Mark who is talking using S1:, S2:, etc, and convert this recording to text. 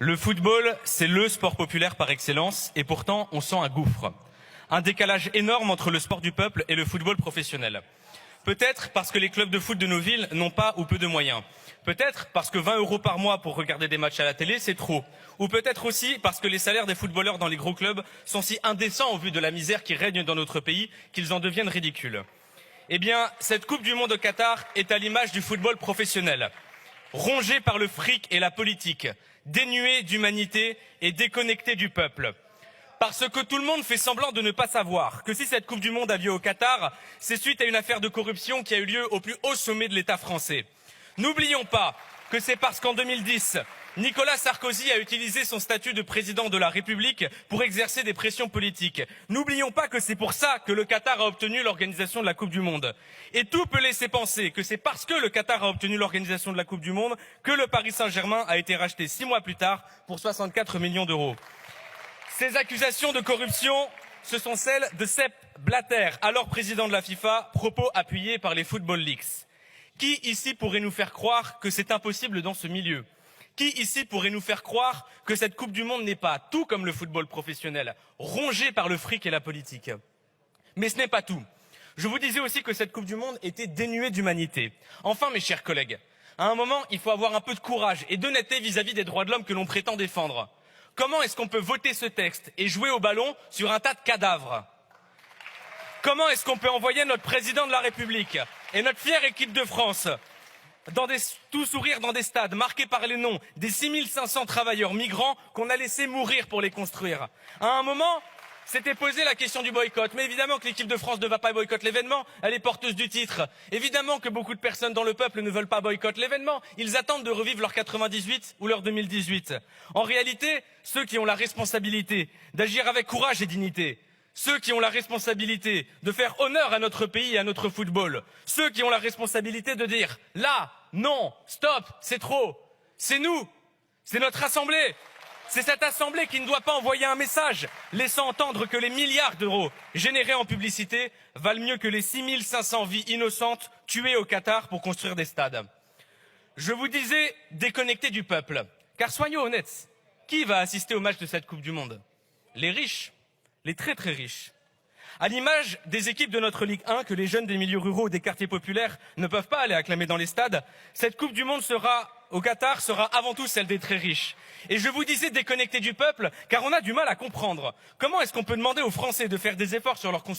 S1: Le football, c'est le sport populaire par excellence et pourtant on sent un gouffre. Un décalage énorme entre le sport du peuple et le football professionnel. Peut-être parce que les clubs de foot de nos villes n'ont pas ou peu de moyens. Peut-être parce que 20 € par mois pour regarder des matchs à la télé, c'est trop. Ou peut-être aussi parce que les salaires des footballeurs dans les gros clubs sont si indécents au vu de la misère qui règne dans notre pays qu'ils en deviennent ridicules. Eh bien, cette Coupe du Monde au Qatar est à l'image du football professionnel. Rongée par le fric et la politique, dénuée d'humanité et déconnectée du peuple. Parce que tout le monde fait semblant de ne pas savoir que si cette Coupe du Monde a lieu au Qatar, c'est suite à une affaire de corruption qui a eu lieu au plus haut sommet de l'État français. N'oublions pas que c'est parce qu'en 2010, Nicolas Sarkozy a utilisé son statut de président de la République pour exercer des pressions politiques. N'oublions pas que c'est pour ça que le Qatar a obtenu l'organisation de la Coupe du Monde. Et tout peut laisser penser que c'est parce que le Qatar a obtenu l'organisation de la Coupe du Monde que le Paris Saint-Germain a été racheté 6 mois plus tard pour 64 millions d'euros. Ces accusations de corruption, ce sont celles de Sepp Blatter, alors président de la FIFA, propos appuyés par les Football Leaks. Qui ici pourrait nous faire croire que c'est impossible dans ce milieu? Qui ici pourrait nous faire croire que cette Coupe du Monde n'est pas, tout comme le football professionnel, rongée par le fric et la politique? Mais ce n'est pas tout. Je vous disais aussi que cette Coupe du Monde était dénuée d'humanité. Enfin, mes chers collègues, à un moment, il faut avoir un peu de courage et d'honnêteté vis-à-vis des droits de l'homme que l'on prétend défendre. Comment est-ce qu'on peut voter ce texte et jouer au ballon sur un tas de cadavres? Comment est-ce qu'on peut envoyer notre président de la République et notre fière équipe de France tout sourire dans des stades marqués par les noms des 6500 travailleurs migrants qu'on a laissés mourir pour les construire? À un moment, s'était posé la question du boycott. Mais évidemment que l'équipe de France ne va pas boycotter l'événement, elle est porteuse du titre. Évidemment que beaucoup de personnes dans le peuple ne veulent pas boycotter l'événement. Ils attendent de revivre leur 98 ou leur 2018. En réalité, ceux qui ont la responsabilité d'agir avec courage et dignité, ceux qui ont la responsabilité de faire honneur à notre pays et à notre football, ceux qui ont la responsabilité de dire « là, non, stop, c'est trop », c'est nous, c'est notre assemblée. C'est cette assemblée qui ne doit pas envoyer un message laissant entendre que les milliards d'euros générés en publicité valent mieux que les 6500 vies innocentes tuées au Qatar pour construire des stades. Je vous disais déconnecté du peuple, car soyons honnêtes, qui va assister au match de cette Coupe du Monde? Les riches, les très très riches. À l'image des équipes de notre Ligue 1 que les jeunes des milieux ruraux ou des quartiers populaires ne peuvent pas aller acclamer dans les stades, cette Coupe du Monde au Qatar sera avant tout celle des très riches. Et je vous disais déconnecté du peuple, car on a du mal à comprendre. Comment est-ce qu'on peut demander aux Français de faire des efforts sur leur